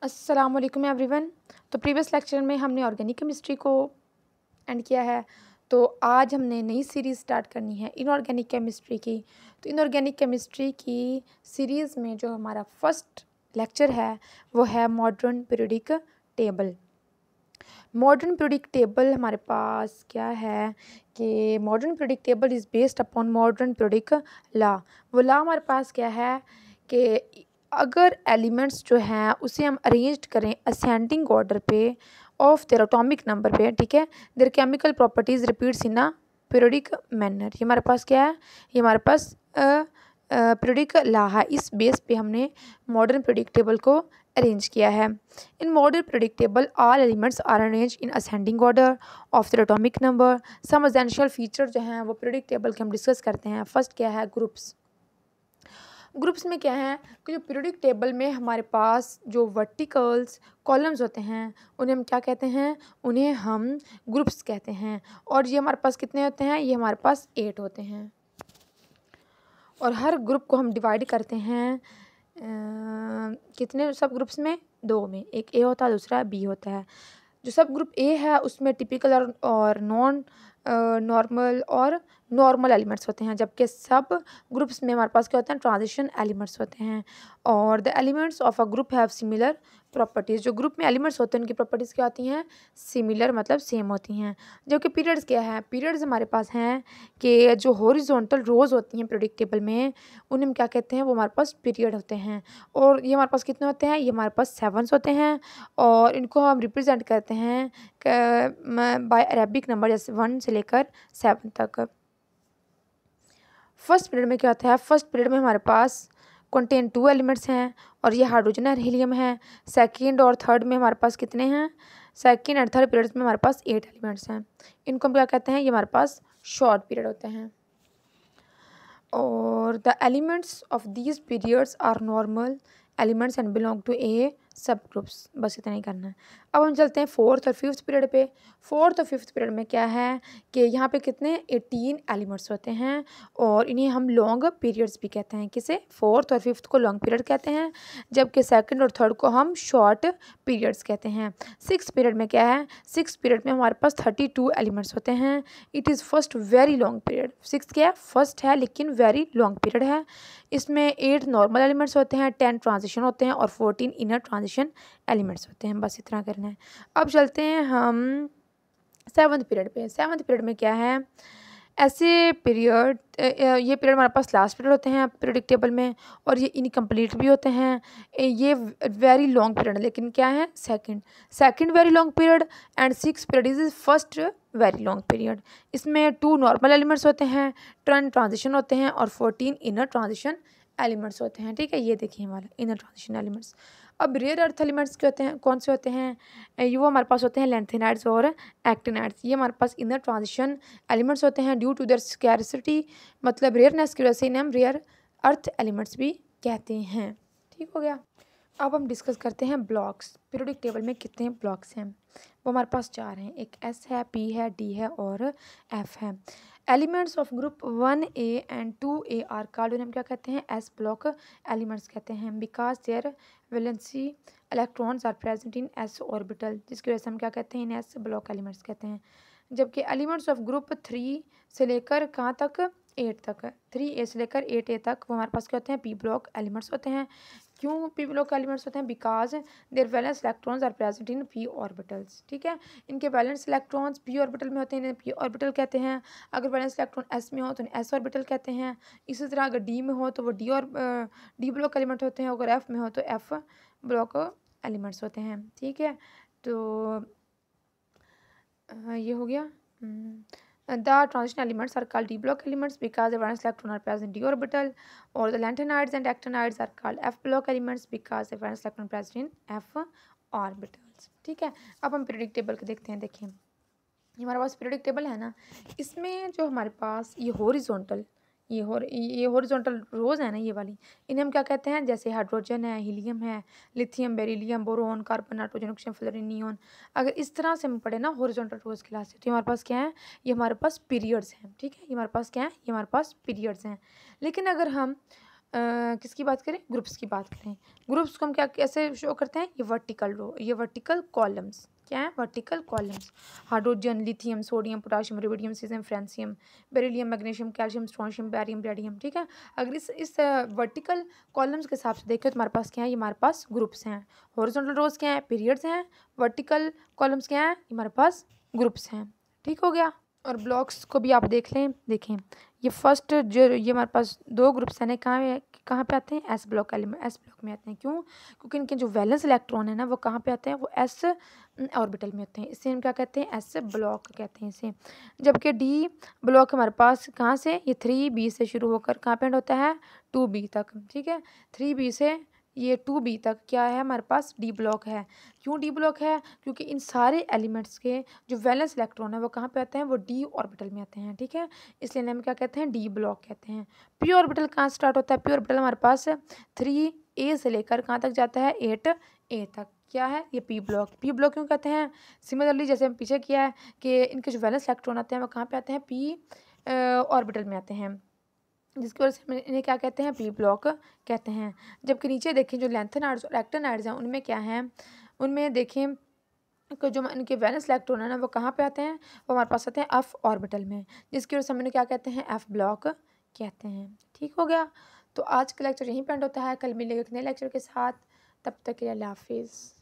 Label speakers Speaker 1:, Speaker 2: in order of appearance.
Speaker 1: अस्सलाम वालेकुम एवरीवन। तो प्रीवियस लेक्चर में हमने ऑर्गेनिक केमिस्ट्री को एंड किया है। तो आज हमने नई सीरीज़ स्टार्ट करनी है इनऑर्गेनिक केमिस्ट्री की। तो इनऑर्गेनिक केमिस्ट्री की सीरीज़ में जो हमारा फर्स्ट लेक्चर है वो है modern periodic table. Modern periodic table हमारे पास क्या है कि modern periodic table is based upon modern periodic law. वो लॉ हमारे पास क्या है कि अगर एलिमेंट्स जो हैं उसे हम अरेंज करें असेंडिंग ऑर्डर पे ऑफ देयर एटॉमिक नंबर पे, ठीक है, there chemical properties repeats in a periodic manner. ये हमारे पास क्या है, ये हमारे पास पीरियोडिक लॉ है। इस बेस पे हमने मॉडर्न पीरियोडिक टेबल को अरेंज किया है। In modern periodic table all elements are arrange in ascending order of their atomic number. Some essential feature जो हैं वो पीरियोडिक टेबल के हम डिस्कस करते हैं। फर्स्ट क्या है, ग्रुप्स। ग्रुप्स में क्या है कि जो पीरियोडिक टेबल में हमारे पास जो वर्टिकल्स कॉलम्स होते हैं उन्हें हम क्या कहते हैं, उन्हें हम ग्रुप्स कहते हैं। और ये हमारे पास कितने होते हैं, ये हमारे पास 8 होते हैं। और हर ग्रुप को हम डिवाइड करते हैं कितने सब ग्रुप्स में, 2 में। एक ए होता है, दूसरा बी होता है। जो सब ग्रुप ए है उसमें टिपिकल और नॉन नॉर्मल और नॉर्मल एलिमेंट्स होते हैं, जबकि सब ग्रुप्स में हमारे पास क्या होते हैं, ट्रांजिशन एलिमेंट्स होते हैं। और the elements of a group have similar properties. जो ग्रुप में एलिमेंट्स होते हैं उनकी प्रॉपर्टीज़ क्या होती हैं, सिमिलर मतलब सेम होती हैं। जबकि पीरियड्स क्या है, पीरियड्स हमारे पास हैं कि जो हॉरिजॉन्टल रोज़ होती हैं पीरियोडिक टेबल में उन्हें हम क्या कहते हैं, वो हमारे पास पीरियड होते हैं। और ये हमारे पास कितने होते हैं, ये हमारे पास 7 होते हैं। और इनको हम रिप्रेजेंट करते हैं बाय अरेबिक नंबर, जैसे 1 से लेकर 7 तक। फर्स्ट पीरियड में क्या होता है, फर्स्ट पीरियड में हमारे पास कंटेन 2 एलिमेंट्स हैं और ये हाइड्रोजन और हीलियम है। सेकंड और थर्ड में हमारे पास कितने हैं, सेकंड और थर्ड पीरियड्स में हमारे पास 8 एलिमेंट्स हैं। इनको हम क्या कहते हैं, ये हमारे पास शॉर्ट पीरियड होते हैं। और the elements of these periods are normal elements and belong to a sub groups. बस इतना ही करना है। अब हम चलते हैं फोर्थ और फिफ्थ पीरियड पे। फोर्थ और फिफ्थ पीरियड में क्या है कि यहाँ पे कितने 18 एलिमेंट्स होते हैं और इन्हें हम लॉन्ग पीरियड्स भी कहते हैं। किसे, फोर्थ और फिफ्थ को लॉन्ग पीरियड कहते हैं, जबकि सेकंड और थर्ड को हम शॉर्ट पीरियड्स कहते हैं। सिक्स पीरियड में क्या है, सिक्स पीरियड में हमारे पास 32 एलिमेंट्स होते हैं। It is first very long period. Six क्या है, फर्स्ट है लेकिन वेरी लॉन्ग पीरियड है। इसमें 8 नॉर्मल एलिमेंट्स होते हैं, 10 ट्रांजिशन होते हैं और 14 इनर ट्रांजिशन एलिमेंट्स होते हैं। बस इतना करना है। अब चलते हैं हम सेवन्थ पीरियड पे। सेवन्थ पीरियड में क्या है, ऐसे पीरियड ये पीरियड हमारे पास लास्ट पीरियड होते हैं पीरियोडिक टेबल में और ये इनकम्प्लीट भी होते हैं। ये वेरी लॉन्ग पीरियड, लेकिन क्या है, second very long period and six period is first very long period. इसमें 2 नॉर्मल एलिमेंट्स होते हैं, 10 ट्रांजिशन होते हैं और 14 इनर ट्रांजिशन एलिमेंट्स होते हैं। ठीक है, ये देखिए हमारा इनर ट्रांजिशन एलिमेंट्स। अब रेयर अर्थ एलिमेंट्स क्या होते हैं, कौन से होते हैं, ये वो हमारे पास होते हैं लैंथेनाइड्स और एक्टिनाइड्स। ये हमारे पास इनर ट्रांजिशन एलिमेंट्स होते हैं ड्यू टू देयर स्कैरसिटी, मतलब रेयरनेस की वजह से इन्हें हम रेयर अर्थ एलिमेंट्स भी कहते हैं। ठीक हो गया। अब हम डिस्कस करते हैं ब्लॉक्स। पीरियोडिक टेबल में कितने ब्लॉक्स हैं, वो हमारे पास 4 हैं। एक एस है, पी है, डी है और एफ है। Elements of group 1A and 2A are called, हम क्या कहते हैं, एस ब्लॉक एलिमेंट्स कहते हैं, because their valency electrons are present in S orbital, जिसकी वजह से हम क्या कहते हैं, इन एस ब्लॉक एलिमेंट्स कहते हैं। जबकि एलिमेंट्स ऑफ ग्रुप 3 से लेकर कहाँ तक, 8 तक, 3A से लेकर 8A तक, वो हमारे पास क्या होते हैं, पी ब्लॉक एलिमेंट्स होते हैं। क्यों पी ब्लॉक एलिमेंट्स होते हैं, because their valence electrons are present in P orbitals. ठीक है, इनके वैलेंस इलेक्ट्रॉन्स पी ऑर्बिटल में होते हैं, इन्हें पी ऑर्बिटल कहते हैं। अगर वैलेंस इलेक्ट्रॉन एस में हो तो एस ऑर्बिटल कहते हैं। इसी तरह अगर डी में हो तो वो डी ब्लॉक एलिमेंट होते हैं, अगर एफ में हो तो एफ ब्लॉक एलिमेंट्स होते हैं। ठीक है, तो ये हो गया। The transition elements are called d block elements because the valence electron are present in d orbital, or the lanthanides and actinides are called f block elements because the valence electron present in f orbitals। ठीक है, अब हम periodic table को देखते हैं। देखिए ये हमारे पास पीरियोडिक टेबल है ना, इसमें जो हमारे पास ये हॉरिजॉन्टल रोज़ है ना, ये वाली, इन्हें हम क्या कहते हैं, जैसे हाइड्रोजन है, हीलियम है, lithium, beryllium, boron, carbon, nitrogen, oxygen, fluorine, neon. अगर इस तरह से हम पढ़े ना हॉरिजॉन्टल रोज़ क्लास से, तो हमारे पास क्या है, ये हमारे पास पीरियड्स हैं। ठीक है, ये हमारे पास क्या है, ये हमारे पास पीरियड्स हैं। लेकिन अगर हम किसकी बात करें, ग्रुप्स की बात करें। ग्रुप्स को हम क्या कैसे शो करते हैं, ये वर्टिकल रो, ये वर्टिकल कॉलम्स, क्या है, vertical columns. Hydrogen, lithium, sodium, potassium, rubidium, caesium, francium, beryllium, magnesium, calcium, strontium, barium, radium, ठीक है। अगर इस वर्टिकल कॉलम्स के हिसाब से देखें तो हमारे पास क्या है, ये हमारे पास ग्रुप्स हैं। हॉरिजॉन्टल रोज क्या है, पीरियड्स हैं। वर्टिकल कॉलम्स क्या है, हमारे पास ग्रुप्स हैं। ठीक हो गया। और ब्लॉक्स को भी आप देख लें, देखें ये फर्स्ट जो ये हमारे पास दो ग्रुप्स हैं, कहाँ पे आते हैं, S block element, S block में आते हैं। क्यों, क्योंकि इनके जो वैलेंस इलेक्ट्रॉन है ना वो कहाँ पे आते हैं, वो एस ऑर्बिटल में होते हैं। इससे हम क्या कहते हैं, एस ब्लॉक कहते हैं इसे। जबकि डी ब्लॉक हमारे पास कहाँ से, ये 3b से शुरू होकर कहाँ पे एंड होता है, 2b तक, ठीक है। 3b से ये 2b तक क्या है, हमारे पास डी ब्लॉक है। क्यों डी ब्लॉक है, क्योंकि इन सारे एलिमेंट्स के जो वैलेंस इलेक्ट्रॉन है वो कहाँ पे आते हैं, वो डी ऑर्बिटल में आते हैं, ठीक है। इसलिए हम क्या कहते हैं, डी ब्लॉक कहते हैं। पी ऑर्बिटल कहाँ स्टार्ट होता है, पी ऑर्बिटल हमारे पास 3a से लेकर कहाँ तक जाता है, 8a तक, क्या है, ये पी ब्लॉक। पी ब्लॉक क्यों कहते हैं, सिमिलरली जैसे हम पीछे किया है कि इनके जो वैलेंस इलेक्ट्रॉन आते हैं वो कहाँ पे आते हैं, पी ऑर्बिटल में आते हैं, जिसकी वजह से हम इन्हें क्या कहते हैं, पी ब्लॉक कहते हैं। जबकि नीचे देखें जो लैंथेनाइड्स और एक्टिनाइड्स हैं उनमें क्या है, उनमें देखें कि जो इनके वैलेंस इलेक्ट्रॉन है ना वो कहाँ पे आते हैं, वो हमारे पास आते हैं एफ ऑर्बिटल में, जिसकी वजह से हम इन्हें क्या कहते हैं, एफ ब्लॉक कहते हैं। ठीक हो गया। तो आज का लेक्चर यहीं पे एंड होता है, कल मिलेगा एक नए लेक्चर के साथ, तब तक के लिए अल्लाह हाफिज़।